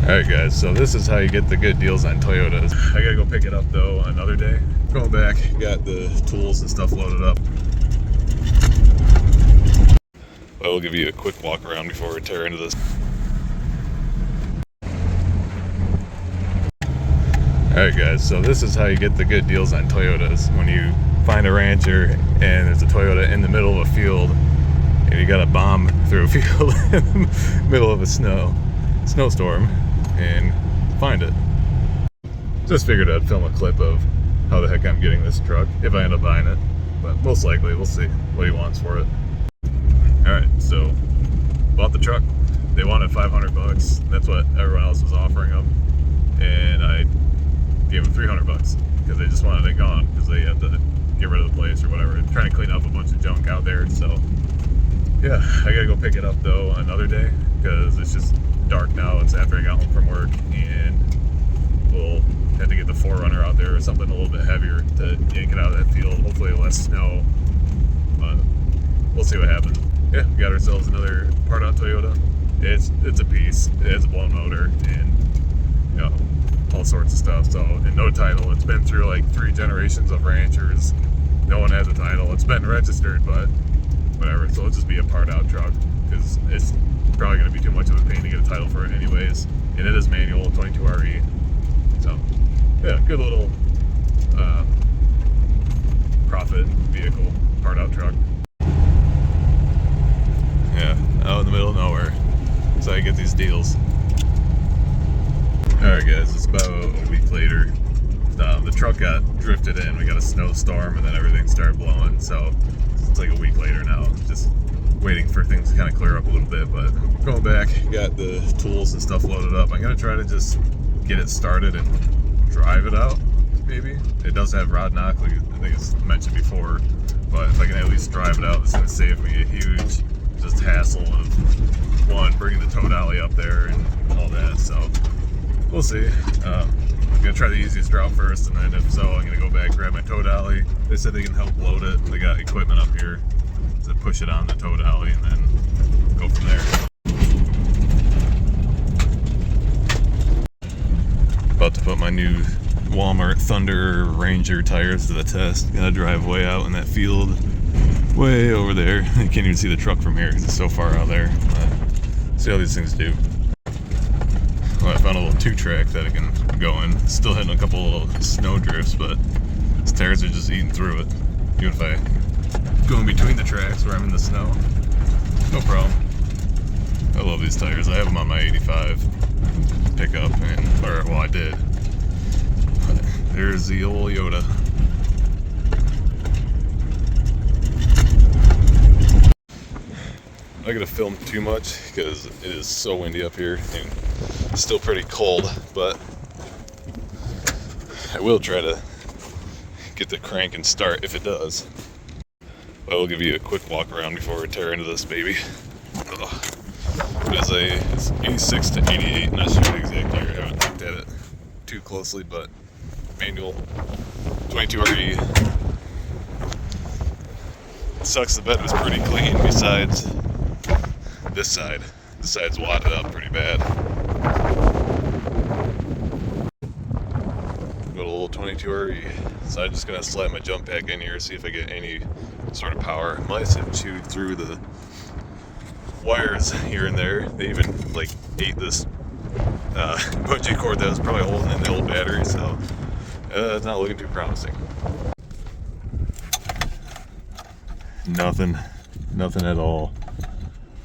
Alright guys, so this is how you get the good deals on Toyotas. I gotta go pick it up though another day. Going back, got the tools and stuff loaded up. I'll give you a quick walk around before we tear into this. Alright guys, so this is how you get the good deals on Toyotas. When you find a rancher and there's a Toyota in the middle of a field and you got a bomb through a field in the middle of a snowstorm and find it. Just figured I'd film a clip of how the heck I'm getting this truck if I end up buying it, but most likely we'll see what he wants for it. Alright, so bought the truck. They wanted 500 bucks. That's what everyone else was offering them, and I gave them 300 bucks because they just wanted it gone because they had to get rid of the place or whatever, trying to clean up a bunch of junk out there. So yeah, I gotta go pick it up though another day because it's just dark now. It's after I got home from work, and we'll have to get the 4Runner out there or something a little bit heavier to yank it out of that field. Hopefully less snow, but we'll see what happens. Yeah, we got ourselves another part on Toyota. It's a piece. It has a blown motor and you know, all sorts of stuff. So, and no title. It's been through like 3 generations of ranchers. No one has a title. It's been registered, but whatever. So it'll just be a part out truck because it's probably going to be too much of a pain to get a title for it anyways. And it is manual, 22RE. So yeah, good little profit vehicle, part out truck. Yeah, out in the middle of nowhere. So I get these deals. Alright guys, it's about a week later. The truck got drifted in. We got a snowstorm and then everything started blowing. So it's like a week later now. Just waiting for things to kind of clear up a little bit. But going back, got the tools and stuff loaded up. I'm going to try to just get it started and drive it out, maybe. It does have rod knock, like I think it's mentioned before. But if I can at least drive it out, it's going to save me a huge just hassle of one, bringing the tow dolly up there and all that. So we'll see. I'm gonna try the easiest route first, and then if so, I'm gonna go back, grab my tow dolly. They said they can help load it. They got equipment up here to push it on the tow dolly and then go from there. About to put my new Walmart Thunder Ranger tires to the test. Gonna drive way out in that field, way over there. You can't even see the truck from here because it's so far out there. See how these things do. Well, I found a little 2-track that I can go in. Still hitting a couple little snow drifts, but these tires are just eating through it. Even if I go in between the tracks where I'm in the snow, no problem. I love these tires. I have them on my 85 pickup, well, I did. But there's the old Toyota. I'm not gonna film too much because it is so windy up here and it's still pretty cold, but I will try to get the crank and start if it does. I will give you a quick walk around before we tear into this baby. It's 86 to 88, not sure the exact year, I haven't looked at it too closely, but manual, 22RE. It sucks the bed was pretty clean besides this side. This side's wadded up pretty bad. Got a little 22RE. So I'm just gonna slide my jump pack in here, see if I get any sort of power. Mice have chewed through the wires here and there. They even like ate this bungee cord that was probably holding in the old battery, so it's not looking too promising. Nothing at all.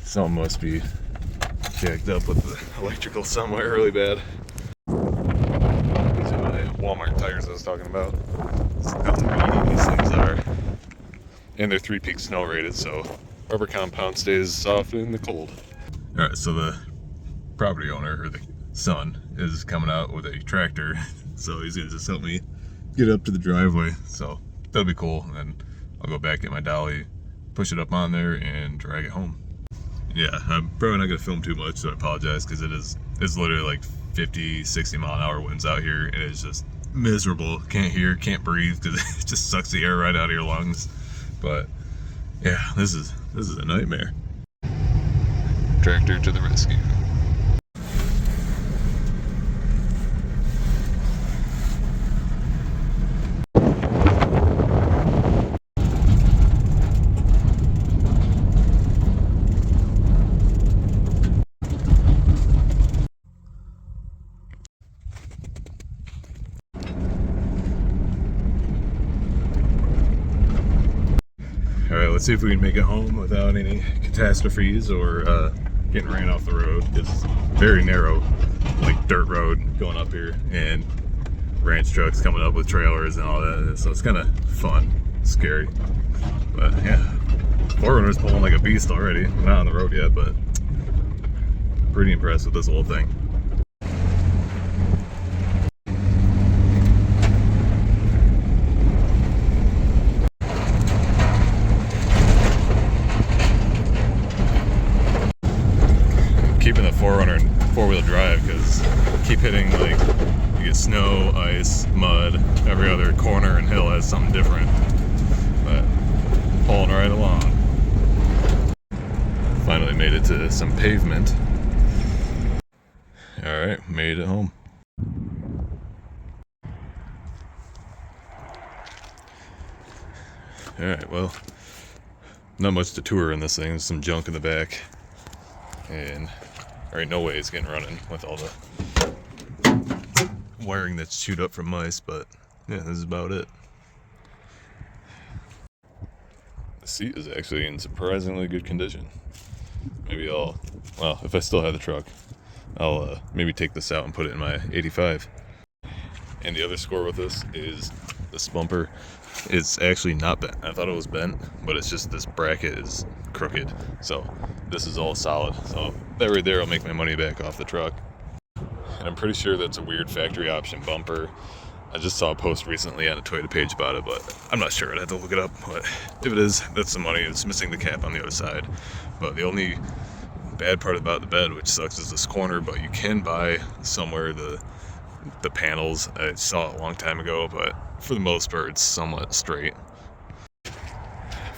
Something must be jacked up with the electrical somewhere really bad. These are my Walmart tires I was talking about. This is how meaty these things are. And they're 3-peak snow rated, so rubber compound stays soft in the cold. Alright, so the property owner, or the son, is coming out with a tractor, so he's gonna just help me get up to the driveway, so that'll be cool. And then I'll go back, get my dolly, push it up on there, and drag it home. Yeah, I'm probably not gonna film too much, so I apologize, because it's literally like 50, 60 mile an hour winds out here, and it's just miserable. Can't hear, can't breathe, because it just sucks the air right out of your lungs. But yeah, this is a nightmare. Tractor to the rescue. let's see if we can make it home without any catastrophes or getting ran off the road. It's very narrow, like dirt road going up here, and ranch trucks coming up with trailers and all that. So it's kind of fun, scary. But yeah, 4Runner's pulling like a beast already. We're not on the road yet, but pretty impressed with this whole thing. Keeping the 4Runner in four-wheel drive because keep hitting, like, you get snow, ice, mud, every other corner and hill has something different, but pulling right along. Finally made it to some pavement. Alright, made it home. Alright, well, not much to tour in this thing. There's some junk in the back, and there ain't no way it's getting running with all the wiring that's chewed up from mice, but yeah, this is about it. The seat is actually in surprisingly good condition. Maybe well, if I still have the truck, I'll maybe take this out and put it in my 85. And the other score with this is this bumper. It's actually not bent. I thought it was bent, but it's just this bracket is crooked. So this is all solid. So that right there will make my money back off the truck. And I'm pretty sure that's a weird factory option bumper. I just saw a post recently on a Toyota page about it, but I'm not sure. I'd have to look it up. But if it is, that's the money. It's missing the cap on the other side. But the only bad part about the bed, which sucks, is this corner. But you can buy somewhere the panels. I saw it a long time ago, but for the most part, it's somewhat straight.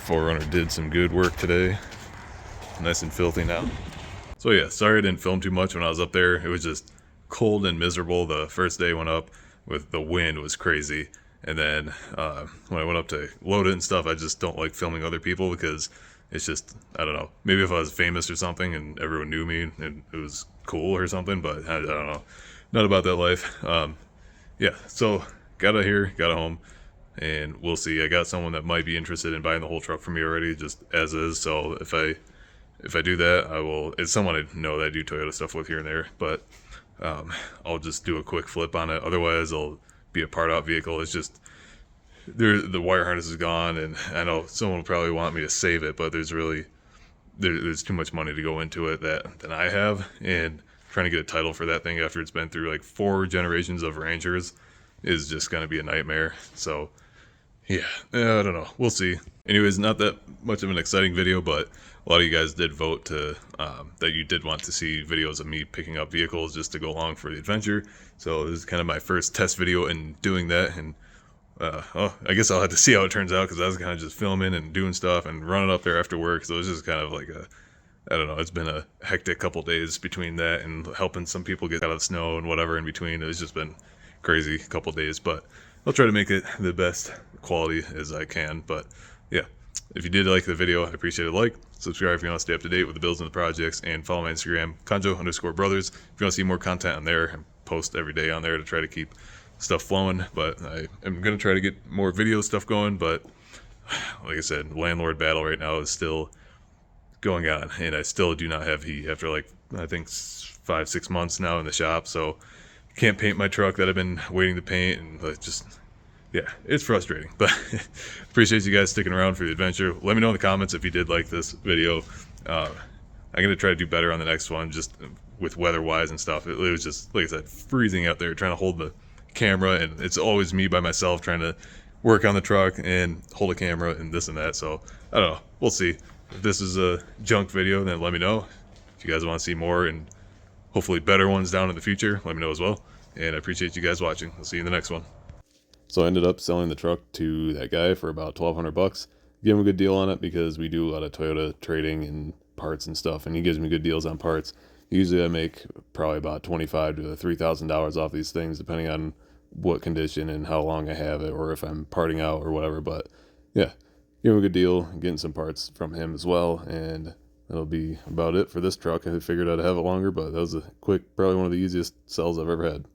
4Runner did some good work today. Nice and filthy now. So yeah, sorry I didn't film too much when I was up there. It was just cold and miserable. The first day went up with the wind was crazy. And then when I went up to load it and stuff, I just don't like filming other people because it's just, I don't know. Maybe if I was famous or something and everyone knew me and it was cool or something, but I don't know. Not about that life. Yeah, so got out here, got it home, and we'll see. I got someone that might be interested in buying the whole truck from me already, just as is. So if I do that, I will. It's someone I know that I do Toyota stuff with here and there, but I'll just do a quick flip on it. Otherwise, it'll be a part out vehicle. It's just the wire harness is gone, and I know someone will probably want me to save it, but there's too much money to go into it than I have, and trying to get a title for that thing after it's been through like 4 generations of Rangers is just going to be a nightmare. So yeah, I don't know, we'll see. Anyways, not that much of an exciting video, but a lot of you guys did vote to that you did want to see videos of me picking up vehicles just to go along for the adventure. So this is kind of my first test video in doing that, and I guess I'll have to see how it turns out, because I was kind of just filming and doing stuff and running up there after work. So it was just kind of like I don't know, it's been a hectic couple days between that and helping some people get out of the snow and whatever in between. It's just been crazy couple days, but I'll try to make it the best quality as I can. But yeah, if you did like the video, I'd appreciate a like. Subscribe if you want to stay up to date with the builds and the projects, and follow my Instagram, Conjo_brothers. If you want to see more content on there, I post every day on there to try to keep stuff flowing. But I am going to try to get more video stuff going, but like I said, landlord battle right now is still going on, and I still do not have heat after like I think 5-6 months now in the shop. So can't paint my truck that I've been waiting to paint, and just yeah, it's frustrating. But appreciate you guys sticking around for the adventure. Let me know in the comments if you did like this video. I'm gonna try to do better on the next one, just with weather wise and stuff. It was just, like I said, freezing out there trying to hold the camera, and it's always me by myself trying to work on the truck and hold a camera and this and that. So I don't know, we'll see. If this is a junk video, then let me know. If you guys want to see more and hopefully better ones down in the future, let me know as well. And I appreciate you guys watching. I'll see you in the next one. So I ended up selling the truck to that guy for about $1,200. Gave him a good deal on it because we do a lot of Toyota trading and parts and stuff, and he gives me good deals on parts. Usually I make probably about $2,500 to $3,000 off these things, depending on what condition and how long I have it, or if I'm parting out or whatever. But yeah, give him a good deal, getting some parts from him as well, and that'll be about it for this truck. I figured I'd have it longer, but that was a quick, probably one of the easiest sells I've ever had.